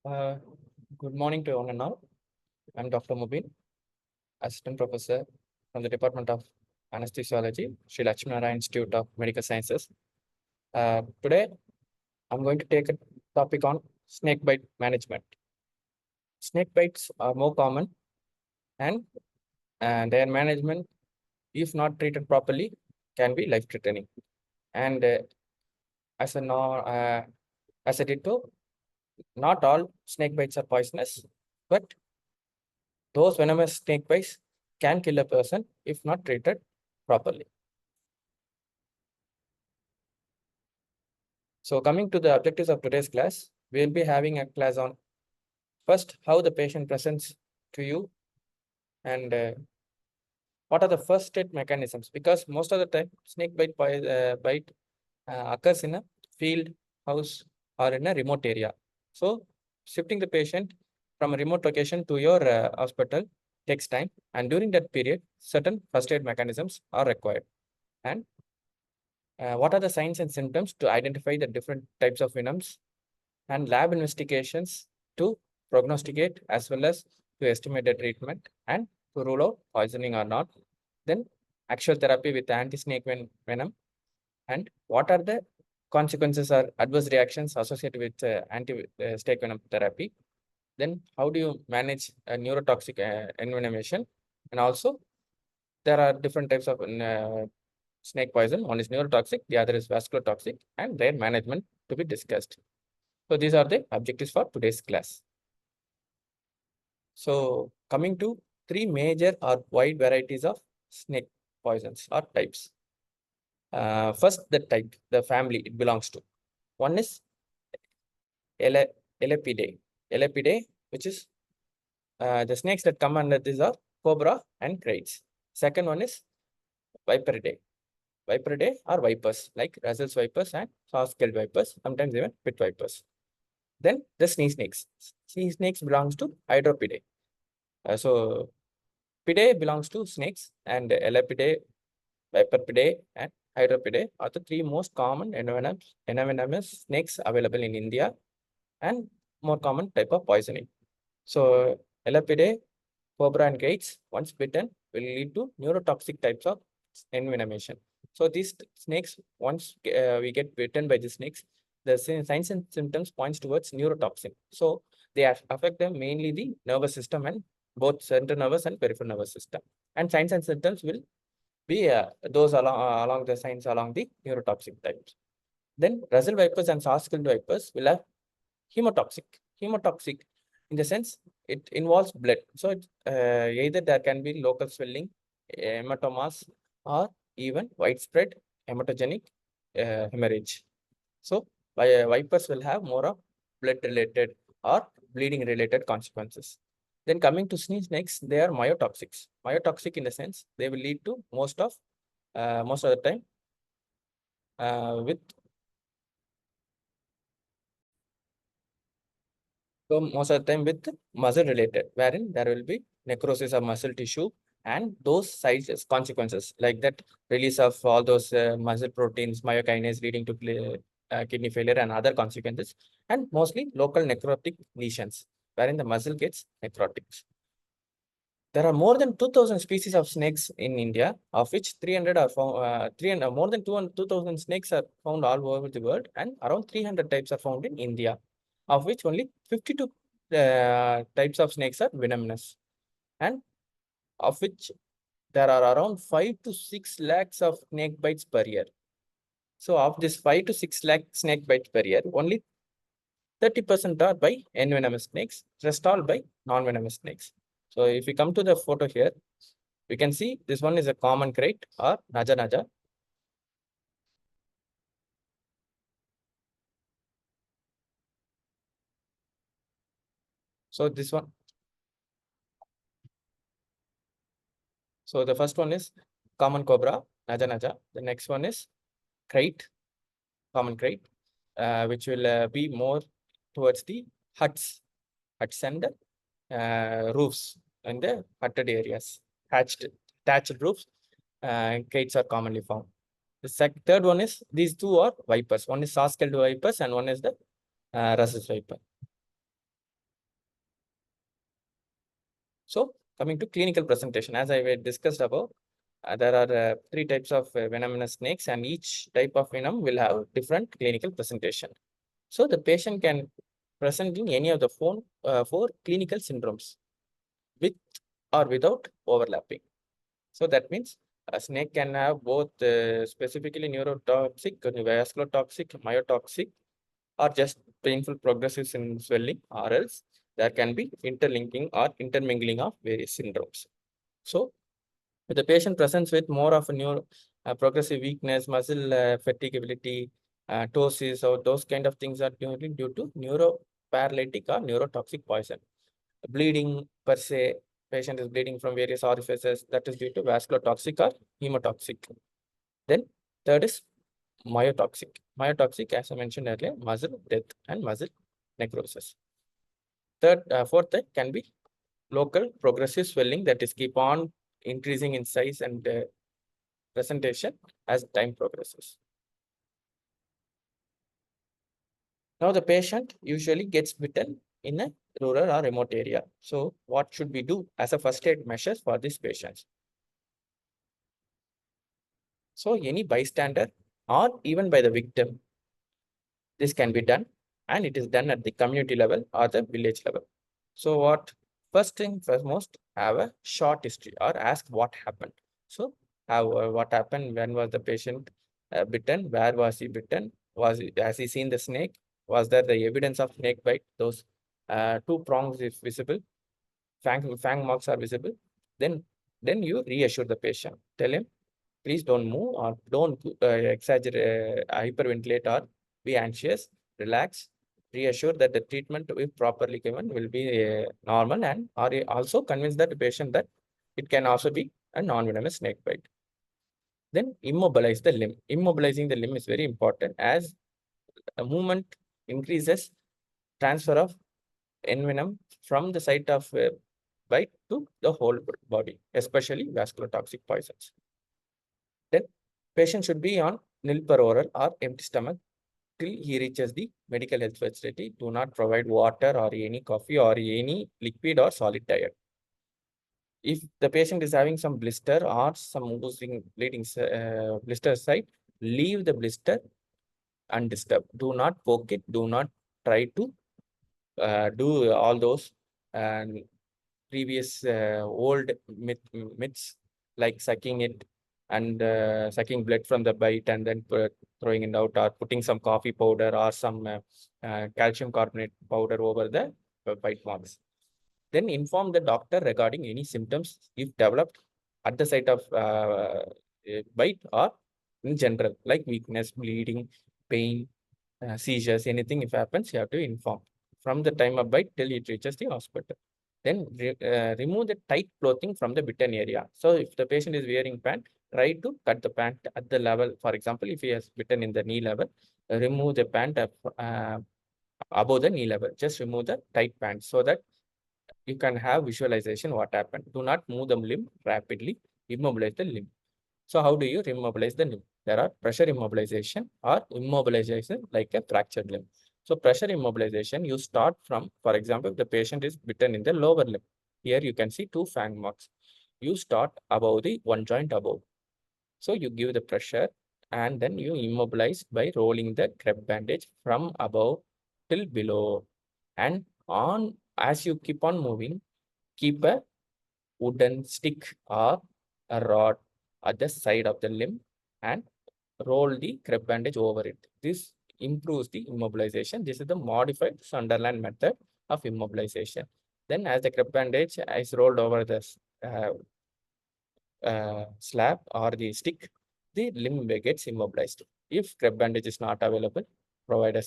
Uh, Good morning to one and all. I'm Dr. Mubeen, Assistant Professor from the Department of Anesthesiology, Sri Lakshminarayan Institute of Medical Sciences. Today, I'm going to take a topic on snake bite management. Snake bites are more common, and their management, if not treated properly, can be life-threatening. And as a no, as a ditto, not all snake bites are poisonous, but those venomous snake bites can kill a person if not treated properly. So coming to the objectives of today's class, we'll be having a class on first how the patient presents to you and what are the first aid mechanisms, because most of the time snake bite occurs in a field, house, or in a remote area. So shifting the patient from a remote location to your hospital takes time, and during that period certain first aid mechanisms are required. And what are the signs and symptoms to identify the different types of venoms, and lab investigations to prognosticate as well as to estimate the treatment and to rule out poisoning or not. Then actual therapy with anti-snake venom, and what are the consequences or adverse reactions associated with anti-snake venom therapy. Then how do you manage a neurotoxic envenomation, and also there are different types of snake poison. One is neurotoxic, the other is vascular toxic, and their management to be discussed. So these are the objectives for today's class. So coming to three major or wide varieties of snake poisons or types. First, the type, the family it belongs to. One is Elapidae. Elapidae, which is the snakes that come under these are cobra and kraits. Second one is Viperidae. Viperidae are vipers like Russell's vipers and saw-scaled vipers, sometimes even pit vipers. Then the sea snakes. Sea snakes belongs to Hydropidae. So Pidae belongs to snakes, and Elapidae, Viperpidae, and Hydropidae are the three most common envenomous snakes available in India and more common type of poisoning. So Elapidae, cobra and gates, once bitten, will lead to neurotoxic types of envenomation. So these snakes, once we get bitten by the snakes, the signs and symptoms points towards neurotoxin. So they affect them mainly the nervous system and both central nervous and peripheral nervous system. And signs and symptoms will be those along the signs along the neurotoxic types. Then Russell vipers and saw-scaled vipers will have hemotoxic. Hemotoxic in the sense it involves blood. So either there can be local swelling, hematomas, or even widespread hematogenic hemorrhage. So vipers will have more of blood-related or bleeding-related consequences. Then coming to snakes, they are myotoxics. Myotoxic in the sense they will lead to most of the time with so most of the time with muscle related, wherein there will be necrosis of muscle tissue and those sides consequences like that release of all those muscle proteins, myokinase leading to kidney failure and other consequences, and mostly local necrotic lesions, wherein the muscle gets necrotic. There are more than 2,000 species of snakes in India, of which 300 are found, 300, more than 2,000 snakes are found all over the world, and around 300 types are found in India, of which only 52 types of snakes are venomous, and of which there are around 5 to 6 lakhs of snake bites per year. So of this 5 to 6 lakh snake bites per year, only 30% are by venomous snakes, rest all by non-venomous snakes. So if we come to the photo here, we can see this one is a common crate or naja naja. So this one, so the first one is common cobra, naja naja. The next one is crate, common crate, which will be more towards the huts and roofs in the hutted areas, thatched roofs. Crates are commonly found. The third one is these two are vipers. One is saw-scaled vipers and one is the Russell's viper. So coming to clinical presentation, as I discussed above, there are three types of venomous snakes, and each type of venom will have different clinical presentation. So the patient can present in any of the four clinical syndromes with or without overlapping. So that means a snake can have both specifically neurotoxic, vasculotoxic, myotoxic, or just painful progressive swelling, or else there can be interlinking or intermingling of various syndromes. So if the patient presents with more of a progressive weakness, muscle fatigability, ptosis, or those kind of things are due to neuroparalytic or neurotoxic poison. Bleeding per se, patient is bleeding from various orifices, that is due to vasculotoxic or hemotoxic. Then third is myotoxic. Myotoxic, as I mentioned earlier, muscle death and muscle necrosis. Fourth type can be local progressive swelling that is keep on increasing in size and presentation as time progresses. Now the patient usually gets bitten in a rural or remote area. So what should we do as a first aid measures for these patients? So any bystander or even by the victim, this can be done, and it is done at the community level or the village level. So what first thing first, have a short history or ask what happened. So what happened, when was the patient bitten, where was he bitten, has he seen the snake, was there the evidence of snake bite, those two prongs is visible, fang marks are visible. Then you reassure the patient, tell him please don't move or don't exaggerate, hyperventilate or be anxious, relax, reassure that the treatment, if properly given, will be normal, and or also convince that patient that it can also be a non-venomous snake bite. Then immobilize the limb. Immobilizing the limb is very important, as a movement increases transfer of envenom from the site of bite to the whole body, especially vascular toxic poisons. Then patient should be on nil per oral or empty stomach till he reaches the medical health facility. Do not provide water or any coffee or any liquid or solid diet. If the patient is having some blister or some oozing bleeding blister site, leave the blister undisturbed. Do not poke it. Do not try to do all those previous old myths like sucking it and sucking blood from the bite and then throwing it out, or putting some coffee powder or some calcium carbonate powder over the bite marks. Then inform the doctor regarding any symptoms if developed at the site of bite or in general, like weakness, bleeding, pain, seizures, anything if happens, you have to inform from the time of bite till it reaches the hospital. Then remove the tight clothing from the bitten area. So if the patient is wearing pant, try to cut the pant at the level. For example, if he has bitten in the knee level, remove the pant above the knee level. Just remove the tight pant so that you can have visualization what happened. Do not move the limb rapidly. Immobilize the limb. So how do you immobilize the limb? There are pressure immobilization or immobilization like a fractured limb. So pressure immobilization, you start from, for example, the patient is bitten in the lower limb. Here you can see two fang marks. You start above the one joint above. So you give the pressure and then you immobilize by rolling the crepe bandage from above till below. And on as you keep on moving, keep a wooden stick or a rod at the side of the limb and roll the crepe bandage over it. This improves the immobilization. This is the modified Sunderland method of immobilization. Then as the crepe bandage is rolled over the uh, slab or the stick, the limb gets immobilized. If crepe bandage is not available, provide a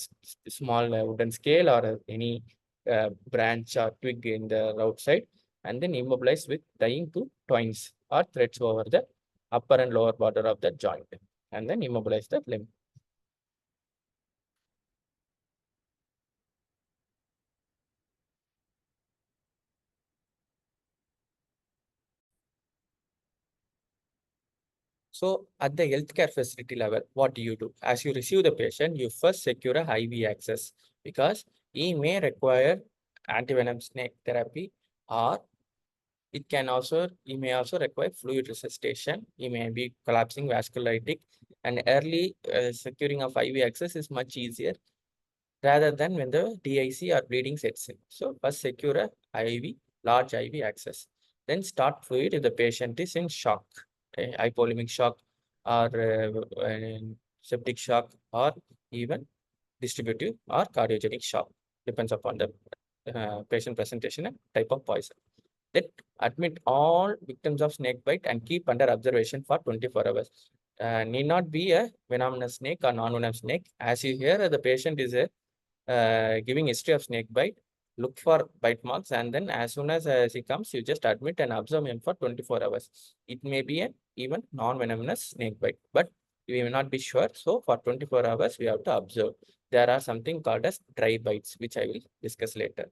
small wooden scale or any branch or twig in the outside, and then immobilize with tying to twines or threads over the upper and lower border of the joint, and then immobilize the limb. So at the healthcare facility level, what do you do? As you receive the patient, you first secure a IV access because he may require antivenom snake therapy or It can also, you may also require fluid resuscitation. You may be collapsing vasculitic, and early securing of IV access is much easier rather than when the DIC or bleeding sets in. So first secure a IV, large IV access. Then start fluid if the patient is in shock, hypolimic shock or septic shock or even distributive or cardiogenic shock. Depends upon the patient presentation and type of poison. Then admit all victims of snake bite and keep under observation for 24 hours. Need not be a venomous snake or non-venomous snake. As you hear, the patient is a giving history of snake bite, look for bite marks, and then as soon as he comes, you just admit and observe him for 24 hours. It may be an even non-venomous snake bite, but we may not be sure. So for 24 hours, we have to observe. There are something called as dry bites, which I will discuss later.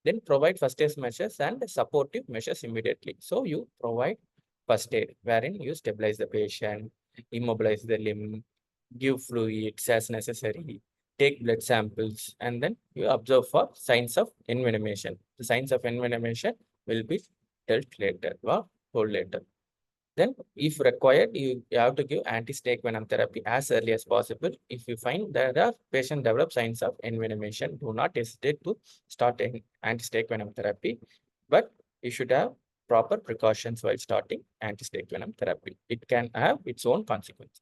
Then provide first aid measures and supportive measures immediately. So you provide first aid, wherein you stabilize the patient, immobilize the limb, give fluids as necessary, take blood samples, and then you observe for signs of envenomation. The signs of envenomation will be dealt later or told later. Then, if required, you have to give anti-snake venom therapy as early as possible. If you find that a patient develops signs of envenomation, do not hesitate to start an anti-snake venom therapy. But you should have proper precautions while starting anti-snake venom therapy. It can have its own consequences.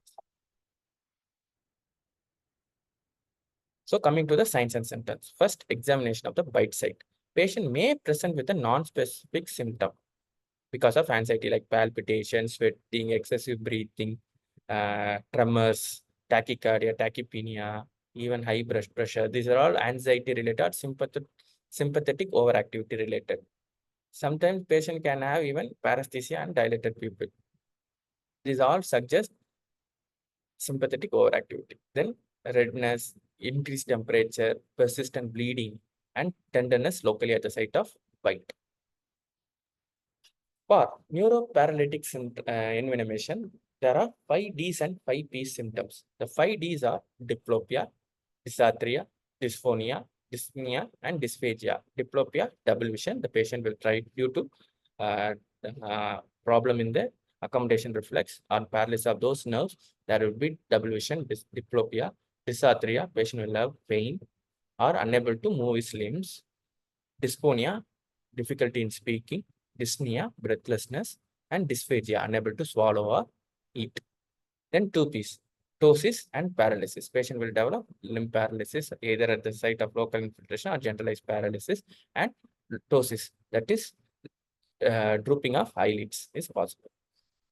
So coming to the signs and symptoms. First, examination of the bite site. Patient may present with a non-specific symptom because of anxiety like palpitation, sweating, excessive breathing, tremors, tachycardia, tachypnea, even high blood pressure. These are all anxiety related, sympathetic overactivity related. Sometimes patient can have even paresthesia and dilated pupil. These all suggest sympathetic overactivity. Then redness, increased temperature, persistent bleeding, and tenderness locally at the site of bite. For neuroparalytic envenomation, there are 5Ds and 5Ps symptoms. The 5Ds are diplopia, dysarthria, dysphonia, dyspnea, and dysphagia. Diplopia, double vision. The patient will try due to uh, problem in the accommodation reflex or paralysis of those nerves. There will be double vision, diplopia, dysarthria. Patient will have pain or unable to move his limbs. Dysphonia, difficulty in speaking, dyspnea, breathlessness, and dysphagia, unable to swallow or eat. Then two P's, ptosis and paralysis. Patient will develop limb paralysis either at the site of local infiltration or generalized paralysis, and ptosis, that is drooping of eyelids is possible.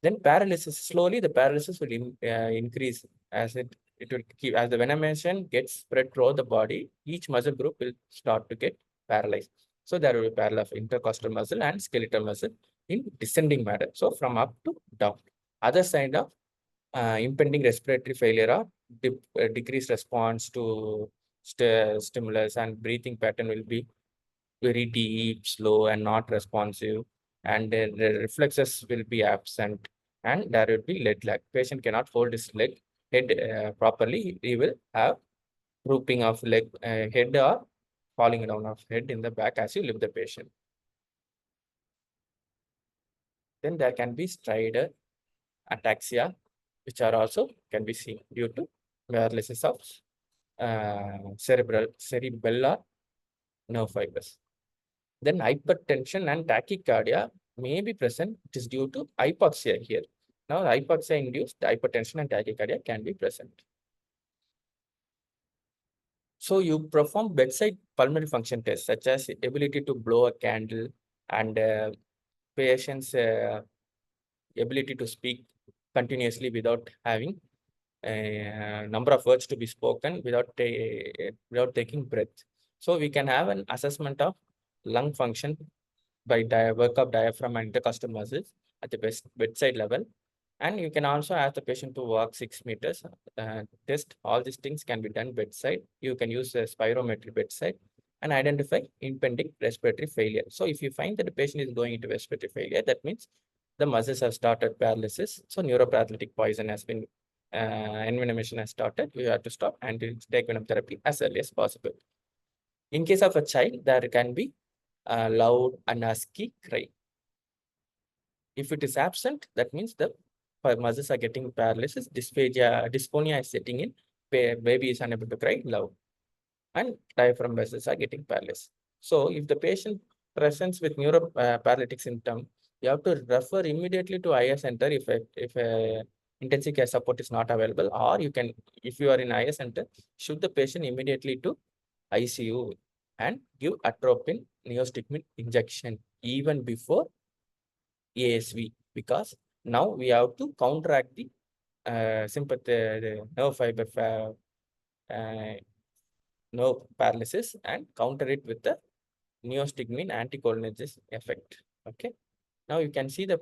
Then paralysis, slowly the paralysis will increase as it will keep, as the venomation gets spread throughout the body, each muscle group will start to get paralyzed. So there will be paralysis of intercostal muscle and skeletal muscle in descending manner. So from up to down. Other side of impending respiratory failure or decreased response to stimulus, and breathing pattern will be very deep, slow, and not responsive, and the reflexes will be absent, and there will be leg lag. Patient cannot hold his head properly. He will have drooping of head or falling down of head in the back as you lift the patient. Then there can be stridor, ataxia, which are also can be seen due to paralysis of cerebellar nerve fibers. Then hypertension and tachycardia may be present. It is due to hypoxia here. Now, hypoxia-induced hypertension and tachycardia can be present. So, you perform bedside pulmonary function tests such as ability to blow a candle and patient's ability to speak continuously without having a number of words to be spoken without taking breath. So, we can have an assessment of lung function by work of diaphragm and intercostal muscles at the bedside level. And you can also ask the patient to walk 6 meters. Test all these things can be done bedside. You can use a spirometry bedside and identify impending respiratory failure. So if you find that the patient is going into respiratory failure, that means the muscles have started paralysis. So neuroparalytic poison has been, envenomation has started. You have to stop and take venom therapy as early as possible. In case of a child, there can be loud and husky cry. If it is absent, that means the muscles are getting paralysis, dysphonia is setting in, baby is unable to cry loud, and diaphragm vessels are getting paralyzed. So if the patient presents with neuroparalytic symptom, you have to refer immediately to IS center if intensive care support is not available, or you can, if you are in IS center, shoot the patient immediately to ICU and give atropine neostigmine injection even before ASV, because now we have to counteract the the nerve fiber uh, nerve paralysis and counter it with the neostigmine anticholinergic effect. Okay. Now you can see the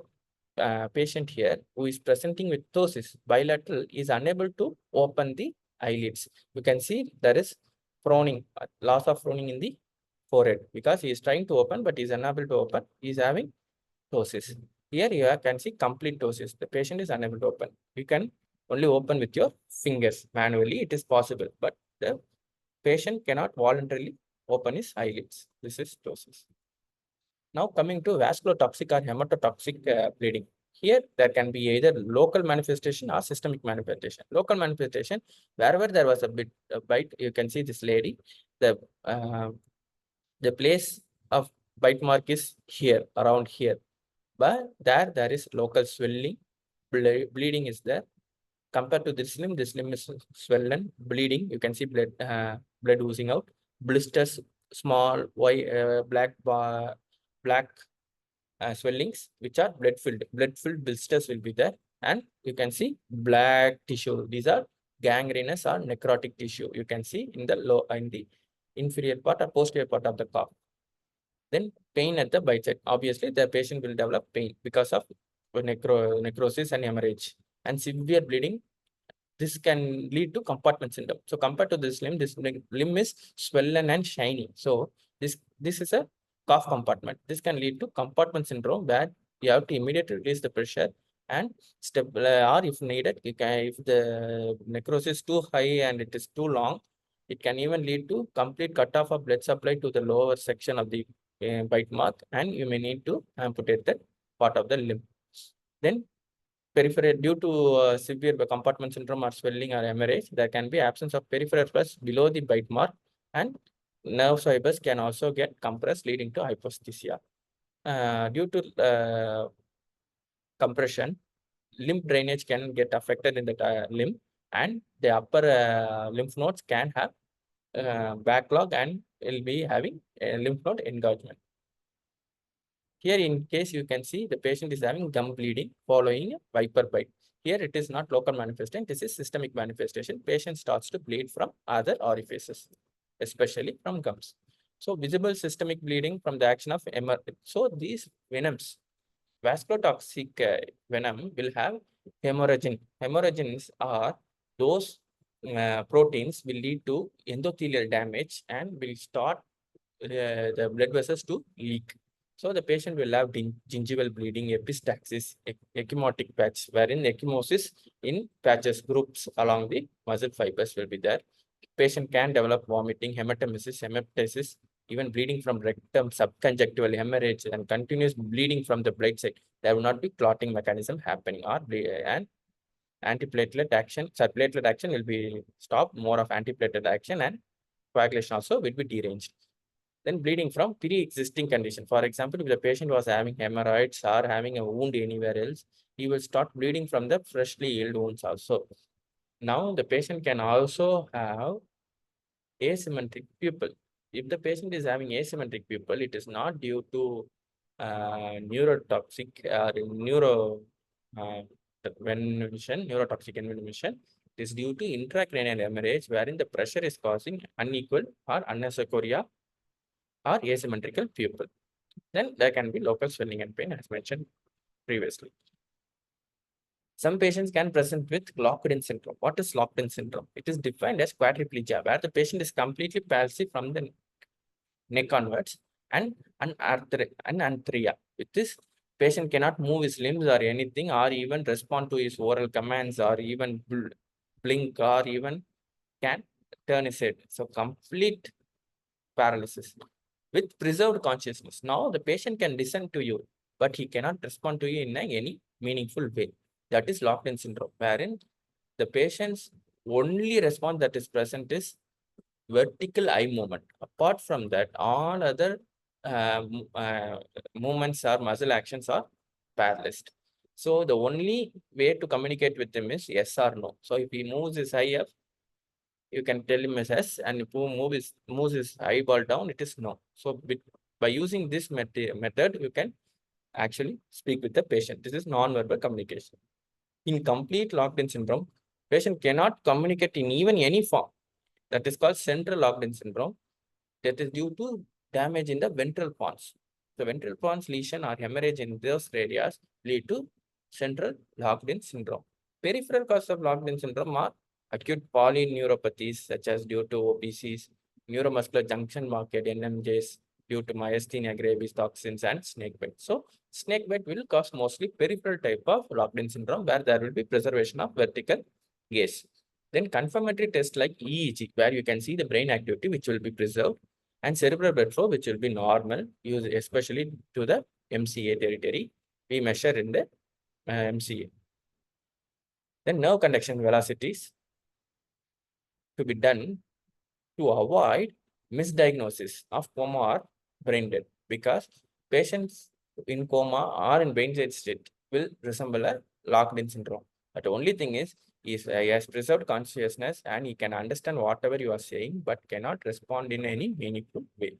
patient here who is presenting with ptosis bilateral is unable to open the eyelids. You can see there is frowning, loss of frowning in the forehead because he is trying to open but he is unable to open. He is having ptosis. Here you can see complete ptosis. The patient is unable to open. You can only open with your fingers manually. It is possible, but the patient cannot voluntarily open his eyelids. This is ptosis. Now coming to vasculotoxic or hematotoxic bleeding. Here there can be either local manifestation or systemic manifestation. Local manifestation, wherever there was a bite, you can see this lady. The uh, the place of bite mark is here, around here. But there is local swelling, bleeding is there. Compared to this limb is swollen, bleeding. You can see blood oozing out. Blisters, small white, black swellings, which are blood filled. Blood filled blisters will be there, and you can see black tissue. These are gangrenous or necrotic tissue. You can see in the inferior part or posterior part of the calf. Then pain at the bite site. Obviously, the patient will develop pain because of necrosis and hemorrhage and severe bleeding. This can lead to compartment syndrome. So compared to this limb is swollen and shiny. So this is a cough compartment. This can lead to compartment syndrome where you have to immediately release the pressure and step, or if needed, you can, if the necrosis is too high and it is too long, it can even lead to complete cutoff of blood supply to the lower section of the bite mark, and you may need to amputate that part of the limb. Then peripheral, due to severe compartment syndrome or swelling or hemorrhage, there can be absence of peripheral flush below the bite mark, and nerve fibers can also get compressed, leading to hyposthesia. Due to compression, lymph drainage can get affected in the limb, and the upper lymph nodes can have backlog and will be having a lymph node engorgement. Here in case you can see the patient is having gum bleeding following a viper bite. Here it is not local manifestation, this is systemic manifestation. Patient starts to bleed from other orifices, especially from gums. So visible systemic bleeding from the action of so these venoms, vasculotoxic venom will have hemorrhagin. Hemorrhagins are those proteins will lead to endothelial damage and will start the blood vessels to leak. So the patient will have gingival bleeding, epistaxis, ecchymotic patch, wherein ecchymosis in patches groups along the muscle fibers will be there. Patient can develop vomiting, hematemesis, hemoptysis, even bleeding from rectum, subconjunctival hemorrhage, and continuous bleeding from the blood side. There will not be clotting mechanism happening, or and antiplatelet action, subplatelet action will be stopped, more of antiplatelet action, and coagulation also will be deranged. Then bleeding from pre-existing condition. For example, if the patient was having hemorrhoids or having a wound anywhere else, he will start bleeding from the freshly healed wounds also. Now the patient can also have asymmetric pupil. If the patient is having asymmetric pupil, it is not due to neurotoxic or neuro neurotoxic envenomation. It is due to intracranial hemorrhage, wherein the pressure is causing unequal or anisocoria or asymmetrical pupil. Then there can be local swelling and pain, as mentioned previously. Some patients can present with locked-in syndrome. What is locked-in syndrome? It is defined as quadriplegia, where the patient is completely palsy from the neck onwards, and ananthria. With this, patient cannot move his limbs or anything, or even respond to his oral commands, or even blink, or even can turn his head. So complete paralysis with preserved consciousness. Now the patient can listen to you. but he cannot respond to you in any meaningful way. That is locked-in syndrome, wherein the patient's only response that is present is vertical eye movement. Apart from that, all other movements or muscle actions are paralyzed. So the only way to communicate with him is yes or no. So if he moves his eye up, you can tell him as yes, and if he moves his eyeball down, it is no. So by using this method, you can actually speak with the patient. This is non-verbal communication. In complete locked-in syndrome, patient cannot communicate in even any form. That is called central locked-in syndrome. That is due to damage in the ventral pons. The ventral pons lesion or hemorrhage in those areas lead to central locked-in syndrome. Peripheral causes of locked-in syndrome are acute polyneuropathies such as due to OPCs, neuromuscular junction market NMJs due to myasthenia gravis toxins and snake bite. So snake bite will cause mostly peripheral type of locked-in syndrome where there will be preservation of vertical gaze. Then confirmatory tests like EEG, where you can see the brain activity, which will be preserved, and cerebral blood flow, which will be normal, used especially to the MCA territory. We measure in the MCA. Then nerve conduction velocities to be done to avoid misdiagnosis of coma or brain death, because patients in coma or in brain dead state will resemble a locked-in syndrome. But the only thing is he has preserved consciousness and he can understand whatever you are saying, but cannot respond in any meaningful way.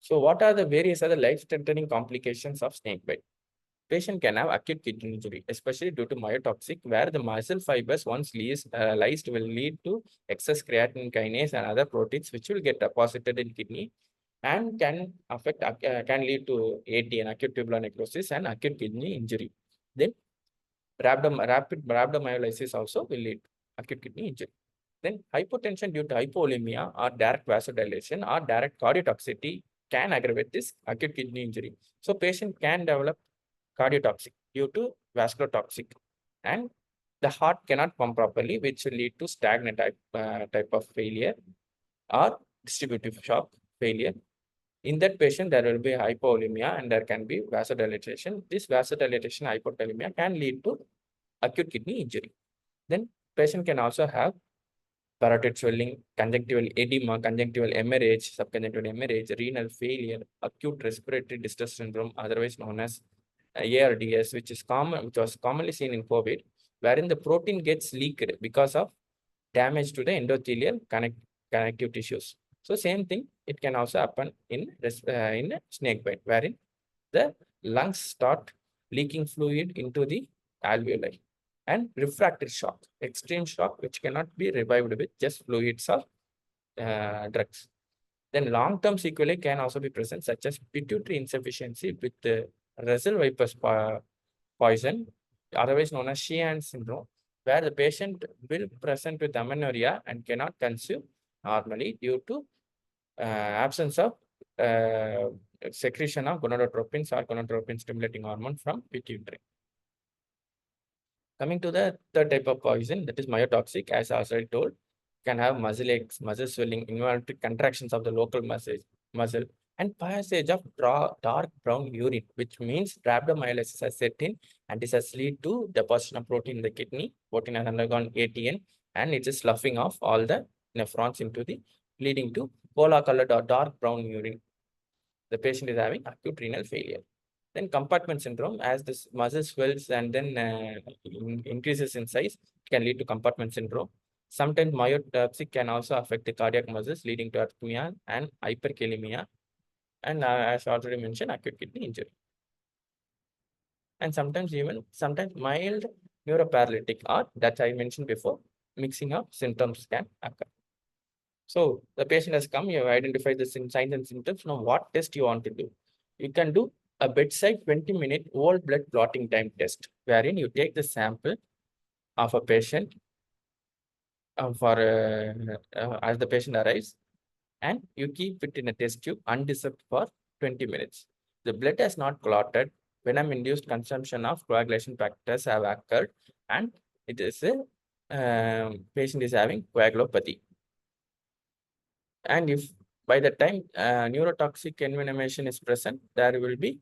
So what are the various other life-threatening complications of snake bite? Patient can have acute kidney injury, especially due to myotoxic, where the muscle fibers once lysed will lead to excess creatine kinase and other proteins, which will get deposited in kidney and can lead to ATN, acute tubular necrosis, and acute kidney injury. Then rapid rhabdomyolysis also will lead to acute kidney injury. Then hypotension due to hypovolemia or direct vasodilation or direct cardiotoxicity can aggravate this acute kidney injury. So patient can develop cardiotoxic due to vascular toxic, and the heart cannot pump properly, which will lead to stagnant type of failure or distributive shock failure. In that patient, there will be hypovolemia and there can be vasodilatation. This vasodilatation hypovolemia can lead to acute kidney injury. Then patient can also have parotid swelling, conjunctival edema, conjunctival hemorrhage, subconjunctival hemorrhage, renal failure, acute respiratory distress syndrome, otherwise known as ARDS, which was commonly seen in COVID, wherein the protein gets leaked because of damage to the endothelial connective tissues. So same thing, it can also happen in snake bite, wherein the lungs start leaking fluid into the alveoli, and refractory shock, extreme shock, which cannot be revived with just fluids or drugs. Then long-term sequelae can also be present, such as pituitary insufficiency with the Russell Viper's poison, otherwise known as Sheehan syndrome, where the patient will present with amenorrhea and cannot conceive normally due to absence of secretion of gonadotropins or gonadotropin stimulating hormone from pituitary. Coming to the third type of poison, that is myotoxic, as I already told, can have muscle aches, muscle swelling, involuntary contractions of the local muscle, and passage of dark brown urine, which means rhabdomyolysis has set in, and this has led to deposition of protein in the kidney. Protein has undergone ATN, and it is sloughing off all the nephrons into the, leading to cola colored or dark brown urine. The patient is having acute renal failure. Then compartment syndrome, as this muscle swells and then increases in size, can lead to compartment syndrome. Sometimes myotoxic can also affect the cardiac muscles, leading to arrhythmia and hyperkalemia. And as already mentioned, acute kidney injury. And sometimes mild neuroparalytic, or that I mentioned before, mixing of symptoms can occur. So the patient has come, you have identified the signs and symptoms. Now what test you want to do? You can do a bedside 20-minute whole blood clotting time test, wherein you take the sample of a patient as the patient arrives, and you keep it in a test tube undisturbed for 20 minutes. The blood has not clotted, venom-induced consumption of coagulation factors have occurred, and it is a patient is having coagulopathy. And if by the time neurotoxic envenomation is present, there will be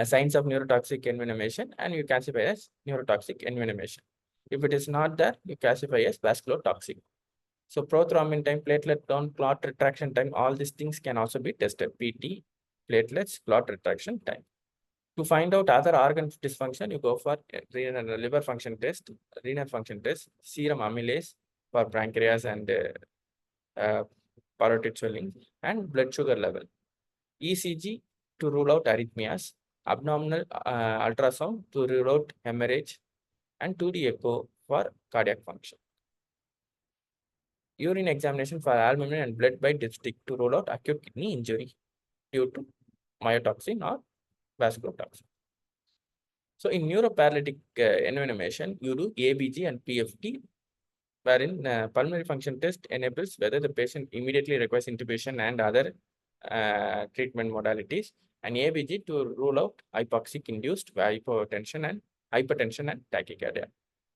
signs of neurotoxic envenomation, and you classify as neurotoxic envenomation. If it is not there, you classify as vasculotoxic. So prothrombin time, platelet count, clot retraction time, all these things can also be tested. PT, platelets, clot retraction time. To find out other organ dysfunction, you go for liver function test, renal function test, serum amylase for pancreas and parotid swelling, and blood sugar level. ECG to rule out arrhythmias, abdominal ultrasound to rule out hemorrhage, and 2D echo for cardiac function. Urine examination for albumin and blood by dipstick to rule out acute kidney injury due to myotoxin or vasculotoxin. So in neuroparalytic envenomation, you do ABG and PFT, wherein pulmonary function test enables whether the patient immediately requires intubation and other treatment modalities, and ABG to rule out hypoxic-induced hypotension and tachycardia,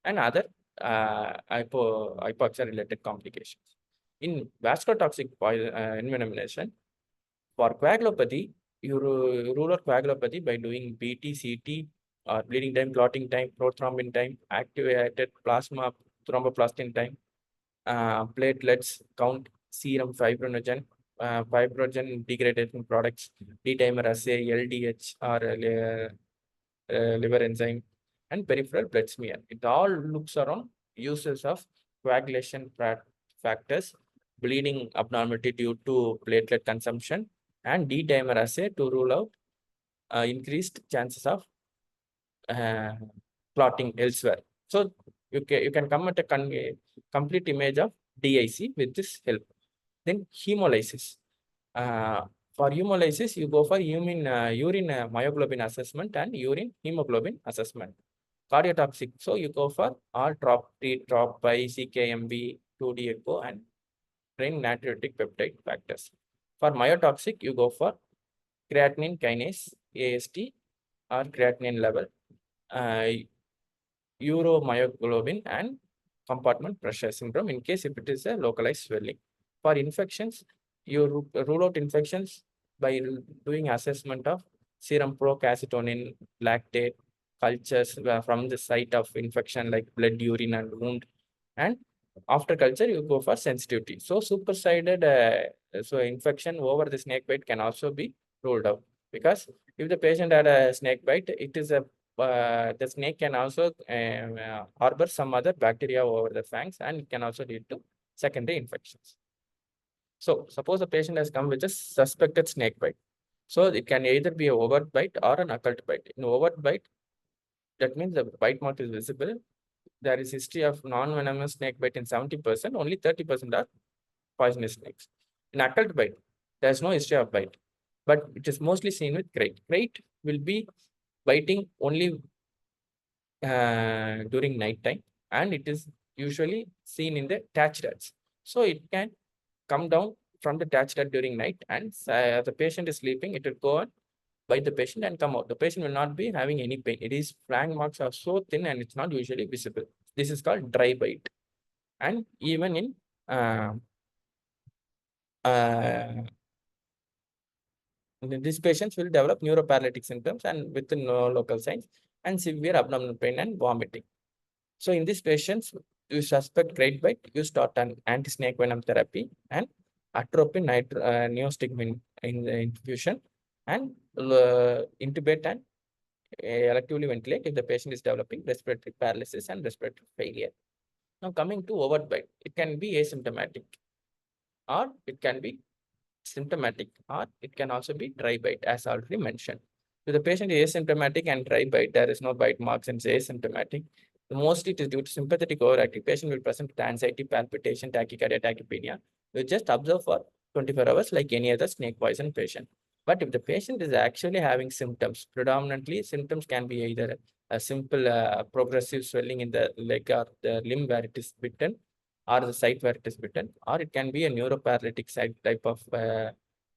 and other hypoxia-related complications. In vasculotoxic envenomation, for coagulopathy, you rule out coagulopathy by doing BT, CT, or bleeding time, clotting time, prothrombin time, activated plasma thromboplastin time, platelets count, serum fibrogen degradation products, D-dimer assay, LDH or liver enzyme, and peripheral blood smear. It all looks around uses of coagulation factors, bleeding abnormality due to platelet consumption, and D-dimer assay to rule out increased chances of clotting elsewhere. So you can come at a complete image of DIC with this help. Then hemolysis. For hemolysis, you go for urine myoglobin assessment and urine hemoglobin assessment. Cardiotoxic, so you go for all TROP-T, TROP-I, CKMB, 2D echo, and brain natriuretic peptide factors. For myotoxic, you go for creatinine kinase, AST, or creatinine level, uromyoglobin, and compartment pressure syndrome in case if it is a localized swelling. For infections, you rule out infections by doing assessment of serum procalcitonin, lactate, cultures from the site of infection like blood, urine, and wound. And after culture, you go for sensitivity. So supersided, so infection over the snake bite can also be ruled out, because if the patient had a snake bite, it is a the snake can also harbor some other bacteria over the fangs, and it can also lead to secondary infections. So suppose the patient has come with a suspected snake bite. So it can either be a overt bite or an occult bite. In overt bite, that means the bite mark is visible. There is history of non-venomous snake bite in 70%, only 30% are poisonous snakes. In occult bite, there is no history of bite, but it is mostly seen with crate. Crate will be biting only during night time, and it is usually seen in the thatched huts. So it can come down from the thatched hut during night, and the patient is sleeping, it will go and bite the patient and come out. The patient will not be having any pain. It is fang marks are so thin and it's not usually visible. This is called dry bite. And even in these patients will develop neuroparalytic symptoms and with no local signs and severe abdominal pain and vomiting. So in these patients, you suspect great bite, you start an anti-snake venom therapy and atropine neostigmine in the infusion, and intubate and electively ventilate if the patient is developing respiratory paralysis and respiratory failure. Now coming to overt bite, it can be asymptomatic or it can be symptomatic, or it can also be dry bite as already mentioned. If the patient is asymptomatic and dry bite, there is no bite marks and is asymptomatic, mostly it is due to sympathetic overactive. Patient will present with anxiety, palpitation, tachycardia, tachypnea. You just observe for 24 hours like any other snake poison patient. But if the patient is actually having symptoms, predominantly symptoms can be either a simple progressive swelling in the leg or the limb where it is bitten, or the site where it is bitten, or it can be a neuroparalytic site type of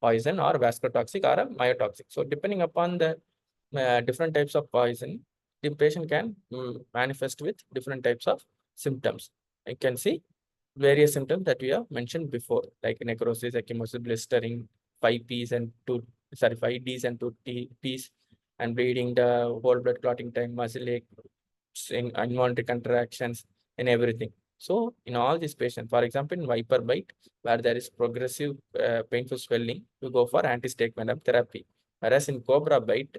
poison, or vasculotoxic, or a myotoxic. So depending upon the different types of poison, the patient can manifest with different types of symptoms. You can see various symptoms that we have mentioned before, like necrosis, ecchymosis, blistering, 5 Ds and 2 Ds and 2 Ts, and bleeding, the whole blood clotting time, muscle ache, involuntary contractions, and everything. So in all these patients, for example, in viper bite, where there is progressive painful swelling, you go for anti-snake venom therapy. Whereas in cobra bite,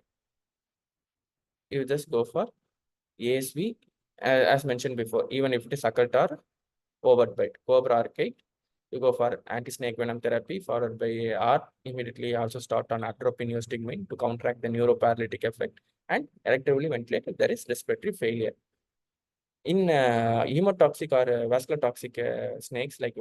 you just go for ASV, as mentioned before, even if it is occult or overt bite. Cobra arcade, you go for anti-snake venom therapy, followed by or immediately also start on atropine neostigmine to counteract the neuroparalytic effect and electively ventilate if there is respiratory failure. In hemotoxic or vascular toxic snakes like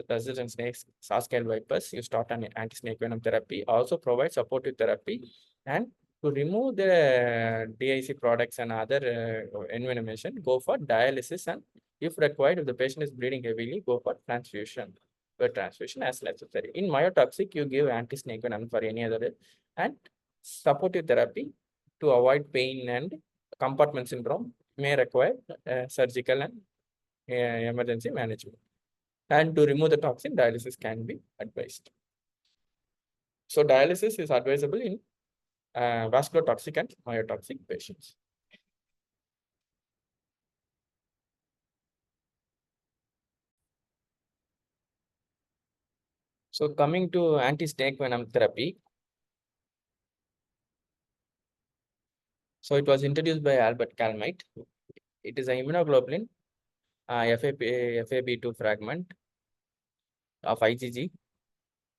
resident snakes, sask-tailed vipers, you start an anti-snake venom therapy. Also provide supportive therapy, and to remove the DIC products and other envenomation, go for dialysis, and if required, if the patient is bleeding heavily, go for transfusion, blood transfusion as necessary. In myotoxic, you give anti-snake venom for any other and supportive therapy to avoid pain and compartment syndrome may require surgical and emergency management. And to remove the toxin, dialysis can be advised. So dialysis is advisable in vascular toxic and myotoxic patients. So coming to anti-snake venom therapy. So it was introduced by Albert Calmette. It is an immunoglobulin FAB2 fragment of IgG,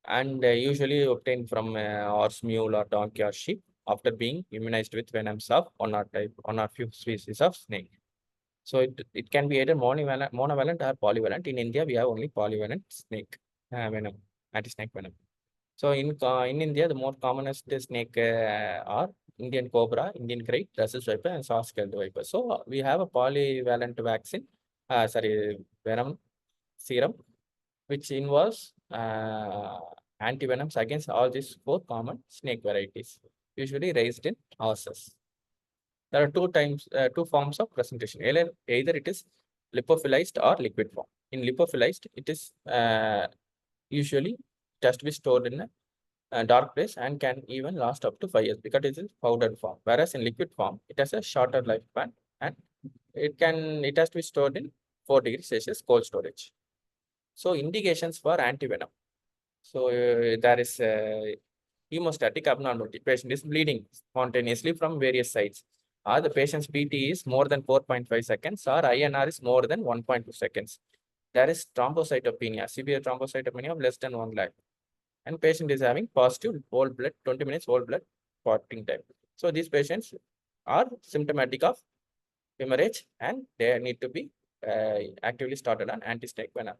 and usually obtained from horse, mule, or donkey or sheep after being immunized with venoms of one or few species of snake. So it can be either monovalent or polyvalent. In India, we have only polyvalent snake venom, anti-snake venom. So in India, the more commonest snake are Indian cobra, Indian krait, Russell's viper, and sask-tailed viper. So we have a polyvalent vaccine, venom serum, which involves antivenoms against all these four common snake varieties, usually raised in horses. There are two forms of presentation. Either it is lipophilized or liquid form. In lipophilized, it is usually just be stored in a dark place and can even last up to 5 years because it is powdered form. Whereas in liquid form, it has a shorter lifespan and it has to be stored in 4 degrees Celsius cold storage. So indications for antivenom. So there is hemostatic abnormality. Patient is bleeding spontaneously from various sites. Or the patient's PT is more than 4.5 seconds, or INR is more than 1.2 seconds. There is thrombocytopenia, severe thrombocytopenia of less than 1 lakh. And patient is having positive whole blood, 20 minutes whole blood clotting time. So these patients are symptomatic of hemorrhage and they need to be actively started on anti-snake venom.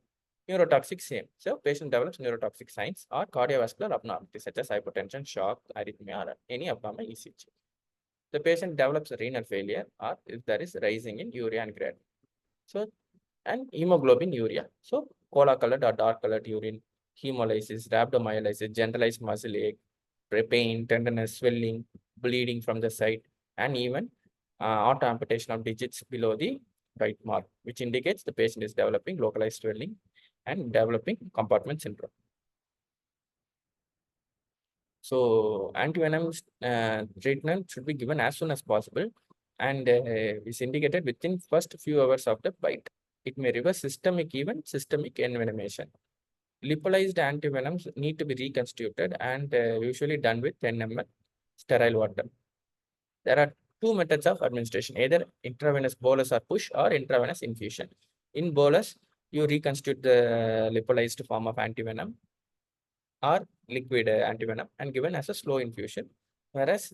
Neurotoxic, same. So patient develops neurotoxic signs or cardiovascular abnormalities such as hypertension, shock, arrhythmia, or any abnormal ECG. The patient develops renal failure or if there is rising in urea and creatinine. So, and hemoglobin urea. So cola colored or dark colored urine, hemolysis, rhabdomyolysis, generalized muscle ache, pain, tenderness, swelling, bleeding from the site, and even auto amputation of digits below the bite mark, which indicates the patient is developing localized swelling and developing compartment syndrome. So antivenom treatment should be given as soon as possible and is indicated within first few hours of the bite. It may reverse systemic envenomation. Lipolysed antivenoms need to be reconstituted and usually done with 10 ml sterile water. There are two methods of administration, either intravenous bolus or push or intravenous infusion. In bolus, you reconstitute the lipolysed form of antivenom or liquid antivenom and given as a slow infusion, whereas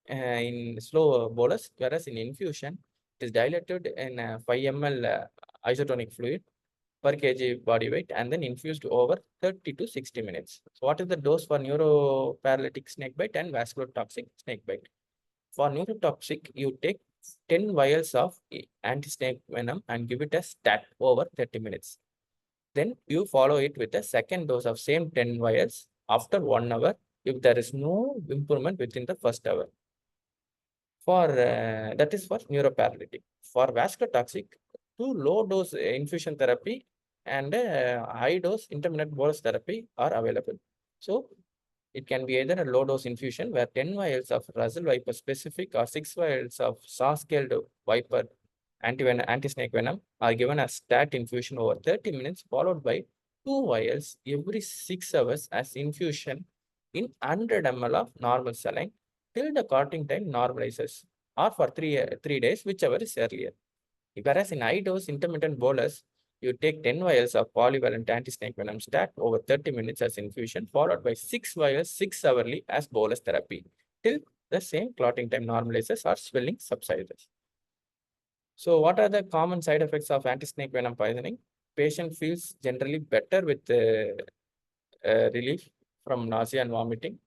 in slow bolus, whereas in infusion, it is diluted in 5 ml isotonic fluid per kg body weight and then infused over 30 to 60 minutes. So what is the dose for neuroparalytic snake bite and vascular toxic snake bite? For neurotoxic, you take 10 vials of anti-snake venom and give it a stat over 30 minutes. Then you follow it with a second dose of same 10 vials after 1 hour if there is no improvement within the first hour. For that is for neuroparalytic. For vascular toxic, two low dose infusion therapy and high dose intermittent bolus therapy are available. So It can be either a low dose infusion where 10 vials of Russell Viper specific or 6 vials of saw-scaled Viper anti-snake venom are given as stat infusion over 30 minutes, followed by 2 vials every 6 hours as infusion in 100 ml of normal saline till the clotting time normalizes, or for 3 days, whichever is earlier. Whereas in high dose intermittent bolus, you take 10 vials of polyvalent anti-snake venom stat over 30 minutes as infusion, followed by 6 vials 6 hourly as bolus therapy till the same clotting time normalizes or swelling subsides. So what are the common side effects of anti-snake venom poisoning? Patient feels generally better with relief from nausea and vomiting.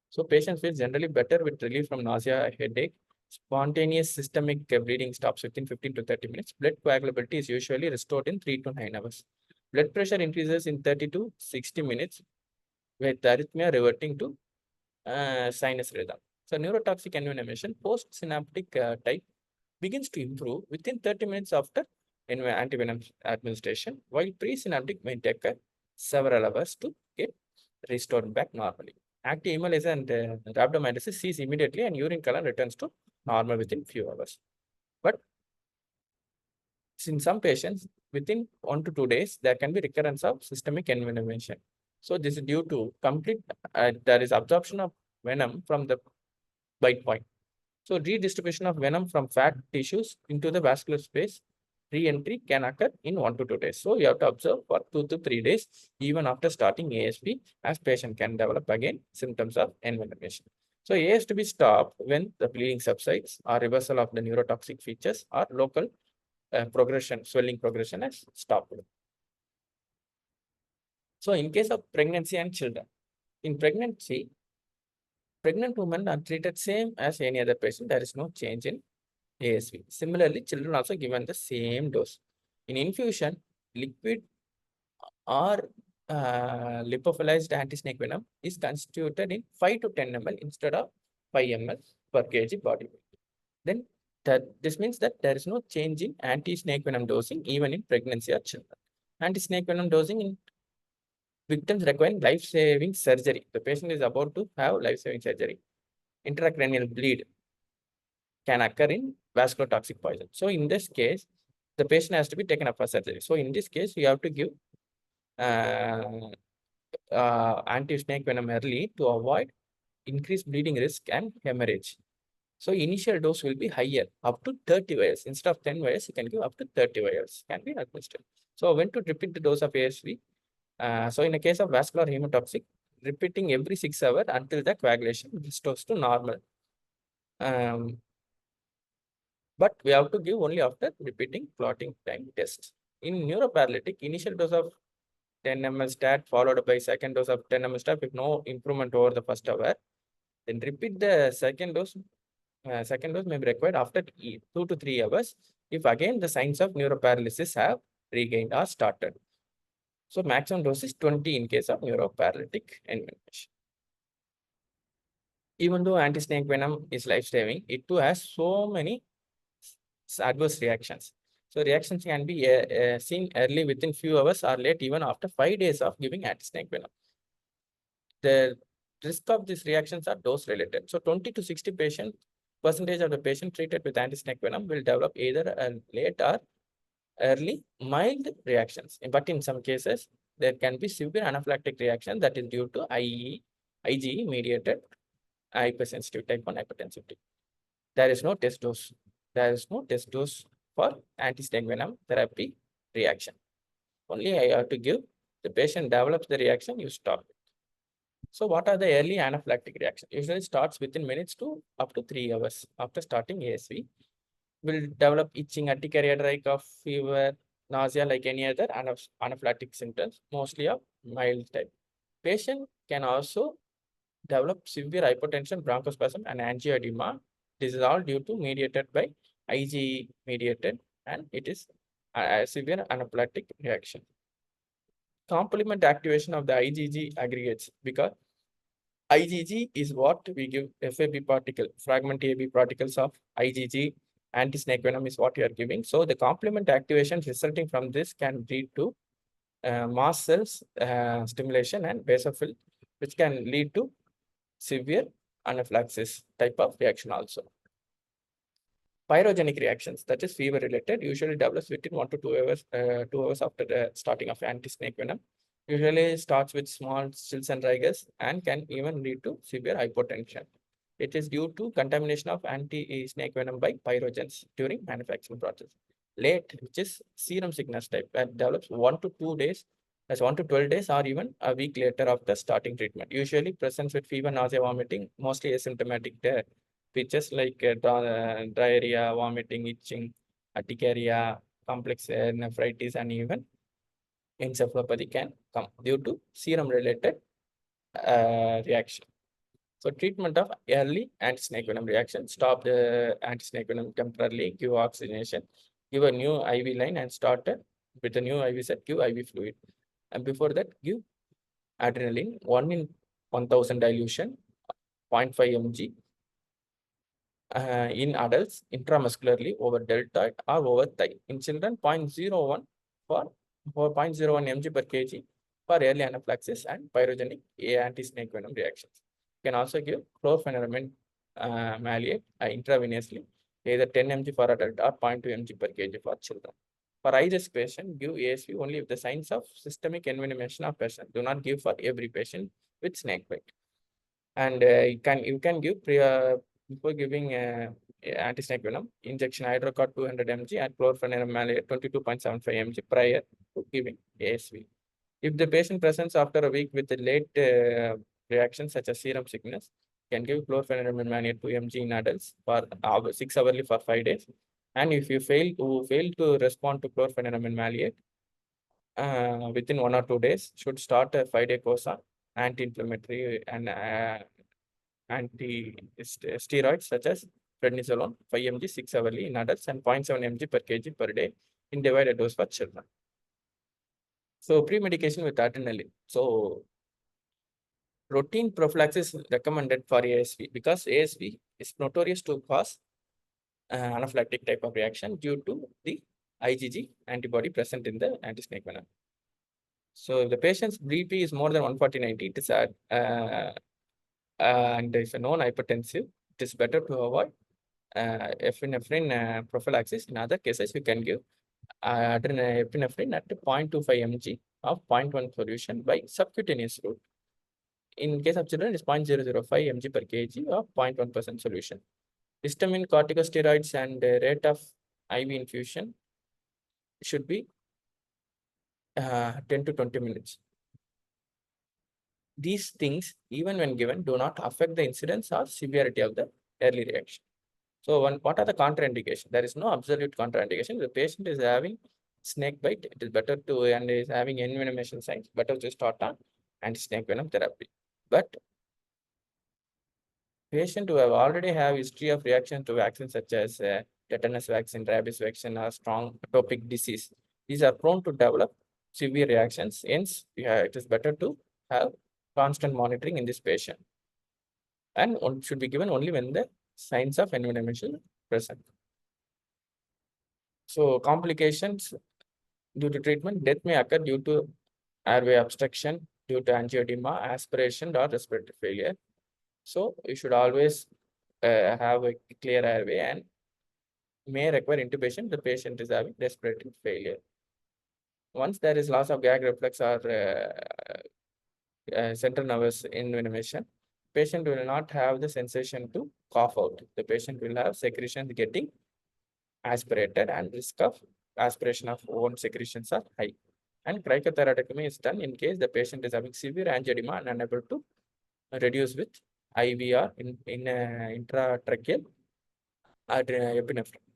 So patients feel generally better with relief from nausea, headache. Spontaneous systemic bleeding stops within 15 to 30 minutes. Blood coagulability is usually restored in 3 to 9 hours. Blood pressure increases in 30 to 60 minutes with arrhythmia reverting to sinus rhythm. So neurotoxic envenomation post-synaptic type begins to improve within 30 minutes after antivenom administration, while presynaptic may take several hours to get restored back normally. Active hemolysis and rhabdomyolysis cease immediately and urine color returns to normal within few hours. But in some patients, within 1 to 2 days, there can be recurrence of systemic envenomation. So this is due to complete, there is absorption of venom from the bite point. So redistribution of venom from fat tissues into the vascular space, re-entry can occur in 1 to 2 days. So you have to observe for 2 to 3 days, even after starting ASP, as patient can develop again symptoms of envenomation. So ASP stopped when the bleeding subsides or reversal of the neurotoxic features or local progression, swelling progression has stopped. So in case of pregnancy and children, in pregnancy, pregnant women are treated same as any other patient. There is no change in ASV. Similarly, children also given the same dose. In infusion, liquid or lipophilized anti-snake venom is constituted in 5 to 10 ml instead of 5 ml per kg body weight. Then this means that there is no change in anti-snake venom dosing even in pregnancy or children. Anti-snake venom dosing in victims requiring life-saving surgery. The patient is about to have life-saving surgery. Intracranial bleed can occur in vascular toxic poison. So in this case, the patient has to be taken up for surgery. So in this case, you have to give anti-snake venom early to avoid increased bleeding risk and hemorrhage. So initial dose will be higher, up to 30 vials. Instead of 10 vials, you can give up to 30 vials, can be administered. So when to repeat the dose of ASV? So in the case of vascular hemotoxic, repeating every 6 hours until the coagulation restores to normal. But we have to give only after repeating clotting time test. In neuroparalytic, initial dose of 10 ml stat followed by second dose of 10 ml stat with no improvement over the first hour. Then repeat the second dose. Second dose may be required after 2 to 3 hours if again the signs of neuroparalysis have regained or started. So maximum dose is 20 in case of neuroparalytic envenomation. Even though anti-snake venom is life-saving, it too has so many adverse reactions. So reactions can be seen early within few hours or late even after 5 days of giving anti-snake venom. The risk of these reactions are dose related. So 20 to 60% of the patient treated with anti-snake venom will develop either a late or early mild reactions. But in some cases, there can be severe anaphylactic reaction that is due to IgE mediated hypersensitive type 1 hypertensivity. There is no test dose. There is no test dose for anti-snake venom therapy reaction. Only I have to give, the patient develops the reaction, you stop it. So what are the early anaphylactic reactions? Usually starts within minutes to up to 3 hours after starting ASV. Will develop itching, urticaria, dry cough, fever, nausea like any other anaphylactic symptoms, mostly of mild type. Patient can also develop severe hypotension, bronchospasm, and angioedema. This is all due to mediated by IgE mediated, and it is a severe anaphylactic reaction. Complement activation of the IgG aggregates, because IgG is what we give FAB particle, fragment AB particles of IgG, anti-snake venom is what you are giving. So the complement activation resulting from this can lead to mast cells stimulation and basophil, which can lead to severe anaphylaxis type of reaction also. Pyrogenic reactions, that is fever related, usually develops within 1 to 2 hours, 2 hours after the starting of anti-snake venom. Usually starts with small chills and rigors and can even lead to severe hypotension. It is due to contamination of anti-snake venom by pyrogens during manufacturing process. Late, which is serum sickness type, that develops 1 to 2 days, as 1 to 12 days, or even a week later after starting treatment. Usually presents with fever, nausea, vomiting, mostly asymptomatic there. Features like diarrhea, vomiting, itching, urticaria, complex nephritis, and even encephalopathy can come due to serum related reaction. So treatment of early anti-snake venom reaction, stop the anti-snake venom temporarily, give oxygenation, give a new IV line and start with a new IV set, give IV fluid. And before that, give adrenaline 1 in 1000 dilution, 0.5 mg in adults intramuscularly over deltoid or over thigh. In children, 0.01 for 0.01 mg per kg for early anaphylaxis and pyrogenic anti-snake venom reactions. You can also give chlorpheniramine maleate intravenously, either 10 mg for adult or 0.2 mg per kg for children. For high-risk patient, give ASV only if the signs of systemic envenomation of patient. Do not give for every patient with snake bite. And you can give before giving anti-snake venom injection hydrocot 200 mg and chlorpheniramine 22.75 mg prior to giving ASV. If the patient presents after a week with a late reaction such as serum sickness, can give chlorpheniramine 2 mg in adults for 6 hourly for 5 days. And if you fail to respond to chlorpheniramine maleate within 1 or 2 days, should start a 5-day course of anti-inflammatory and anti-steroids such as prednisolone 5 mg 6 hourly in adults and 0.7 mg per kg per day in divided dose for children. So pre-medication with adrenaline. So routine prophylaxis recommended for ASV because ASV is notorious to cause anaphylactic type of reaction due to the IgG antibody present in the anti-snake venom. So if the patient's BP is more than 140/90, it is and is a known hypertensive, it is better to avoid epinephrine prophylaxis. In other cases, you can give epinephrine at 0.25 mg of 0.1 solution by subcutaneous route. In case of children, it is 0.005 mg per kg of 0.1% solution. Histamine, corticosteroids, and rate of IV infusion should be 10 to 20 minutes. These things, even when given, do not affect the incidence or severity of the early reaction. So what are the contraindications? There is no absolute contraindication. The patient is having snake bite, it is better to, and is having envenomation signs, better to start on anti-snake venom therapy. But patient who have already have history of reaction to vaccines such as tetanus vaccine, rabies vaccine, or strong atopic disease, these are prone to develop severe reactions. Hence, it is better to have constant monitoring in this patient. And one should be given only when the signs of envenomation present. So complications due to treatment, death may occur due to airway obstruction, due to angioedema, aspiration, or respiratory failure. So you should always have a clear airway and may require intubation. The patient is having respiratory failure. Once there is loss of gag reflex or central nervous envenomation, patient will not have the sensation to cough out. The patient will have secretions getting aspirated and risk of aspiration of own secretions are high. And cricothyroidectomy is done in case the patient is having severe angioedema and unable to reduce with IVR in intratracheal epinephrine.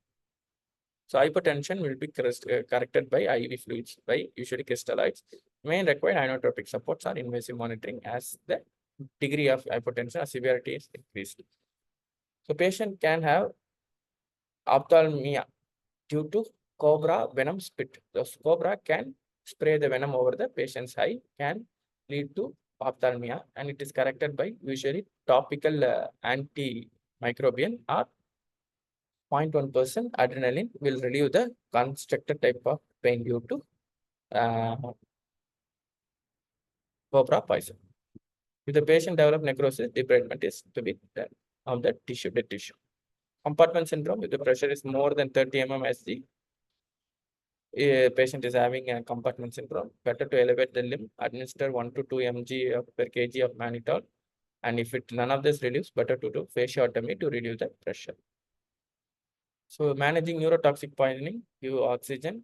So hypertension will be corrected by IV fluids, by usually crystalloids. May require inotropic supports or invasive monitoring as the degree of hypertension or severity is increased. So patient can have ophthalmia due to cobra venom spit. The cobra can spray the venom over the patient's eye, can lead to ophthalmia, and it is corrected by usually topical antimicrobial or 0.1% adrenaline will relieve the constricted type of pain due to cobra poison. If the patient develops necrosis, debridement is to be done of the tissue, dead tissue. Compartment syndrome, if the pressure is more than 30 mm as the patient is having a compartment syndrome, better to elevate the limb, administer 1 to 2 mg per kg of mannitol. And if none of this reduces, better to do fasciotomy to reduce the pressure. So managing neurotoxic poisoning, give oxygen,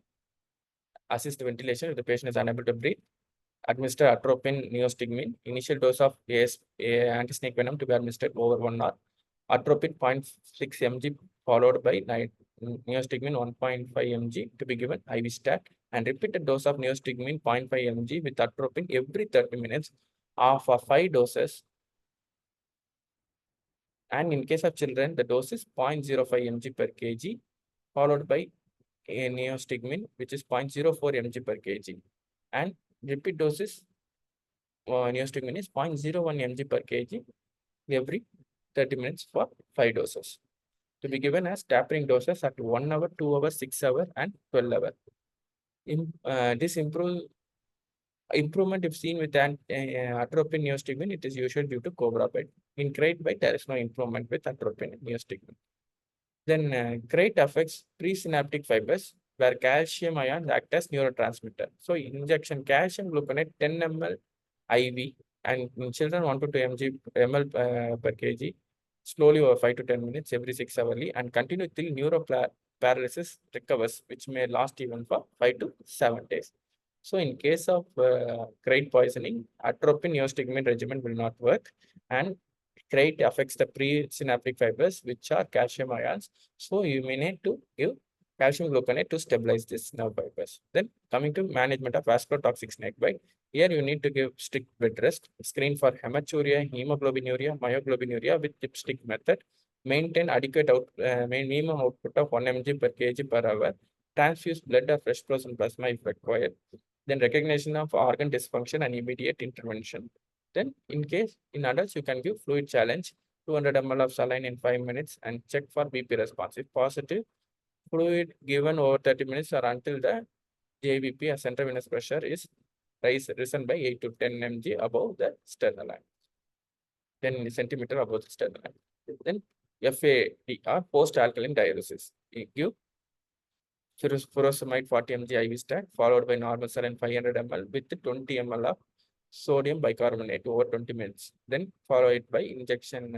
assist ventilation if the patient is unable to breathe, administer atropine neostigmine, initial dose of anti-snake venom to be administered over 1 hour, atropine 0.6 mg followed by neostigmine 1.5 mg to be given IV stat, and repeated dose of neostigmine 0.5 mg with atropine every 30 minutes for 5 doses. And in case of children, the dose is 0.05 mg per kg followed by a neostigmine, which is 0.04 mg per kg. And repeat doses neostigmine is 0.01 mg per kg every 30 minutes for 5 doses. To be given as tapering doses at 1 hour, 2 hours, 6 hours, and 12 hours. This improvement if seen with an atropine neostigmine, it is usually due to cobra bite. In crate bite, there is no improvement with atropine neostigmine. Then crate affects presynaptic fibers where calcium ions act as neurotransmitter. So injection calcium gluconate 10 ml IV and in children 1 to 2 ml per kg slowly over 5 to 10 minutes every 6 hourly and continue till neuroparalysis recovers, which may last even for 5 to 7 days. So in case of crate poisoning, atropine neostigmine regimen will not work, and crate affects the presynaptic fibers, which are calcium ions. So you may need to give calcium gluconate to stabilize this nerve fibers. Then coming to management of vascular toxic snake bite, here you need to give strict bed rest, screen for hematuria, hemoglobinuria, myoglobinuria with dipstick method, maintain adequate minimum output of 1 mg per kg per hour, transfuse blood or fresh frozen plasma if required. Then recognition of organ dysfunction and immediate intervention. Then in case in adults, you can give fluid challenge, 200 ml of saline in 5 minutes and check for BP response. If positive, fluid given over 30 minutes or until the JVP or central venous pressure is risen by 8 to 10 mg above the sternal line, 10 centimeter above the sternal line. Then FAD or post-alkaline diuresis. You give furosemide 40 mg IV stat followed by normal saline 500 ml with 20 ml of sodium bicarbonate over 20 minutes. Then follow it by injection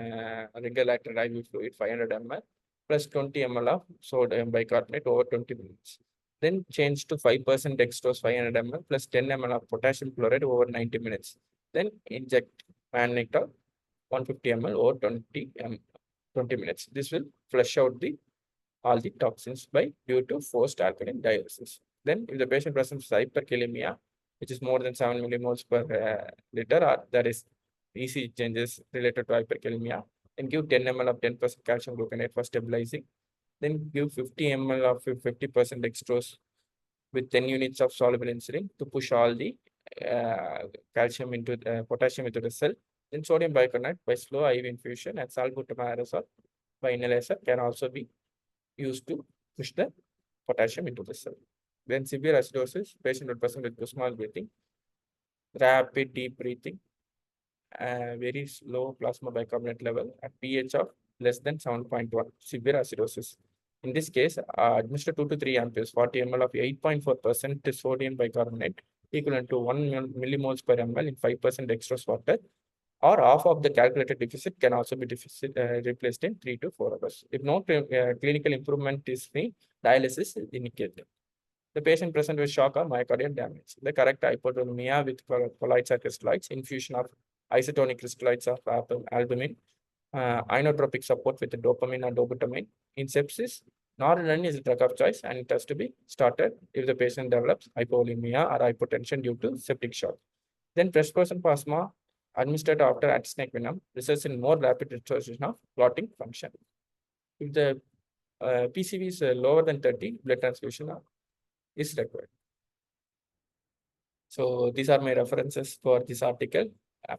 regulator IV fluid 500 ml plus 20 ml of sodium bicarbonate over 20 minutes. Then change to 5% dextrose 500 ml plus 10 ml of potassium chloride over 90 minutes. Then inject mannitol 150 ml over 20 minutes. This will flush out all the toxins by due to forced alkaline diuresis. Then if the patient presents hyperkalemia, which is more than 7 millimoles per liter, or there is ECG changes related to hyperkalemia, then give 10 ml of 10% calcium gluconate for stabilizing. Then give 50 ml of 50% dextrose with 10 units of soluble insulin to push all the calcium into the potassium into the cell. Then sodium bicarbonate by slow IV infusion and salbutamol aerosol by inhalation can also be used to push the potassium into the cell. Then severe acidosis, patient will present with small breathing, rapid deep breathing, very low plasma bicarbonate level at pH of less than 7.1, severe acidosis. In this case, administer 2 to 3 ampules, 40 ml of 8.4% sodium bicarbonate equivalent to 1 millimoles per ml in 5% dextrose water, or half of the calculated deficit can also be replaced in 3 to 4 hours. If no clinical improvement is seen, dialysis is indicated. The patient present with shock or myocardial damage. The correct hypotonia with colloids or crystalloids, infusion of isotonic crystalloids of albumin, inotropic support with dopamine or dobutamine. In sepsis, noradrenaline is a drug of choice and it has to be started if the patient develops hypovolemia or hypotension due to septic shock. Then prescription plasma administered after anti-snake venom results in more rapid restoration of clotting function. If the PCV is lower than 30, blood transfusion is required. So these are my references for this article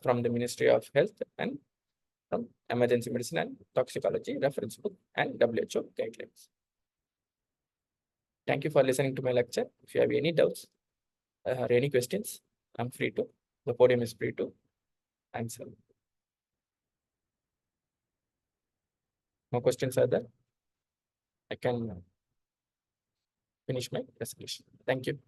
from the Ministry of Health and from Emergency Medicine and Toxicology reference book and WHO guidelines. Thank you for listening to my lecture. If you have any doubts or any questions, I'm free to The podium is free to answer. No questions are there? I can finish my presentation. Thank you.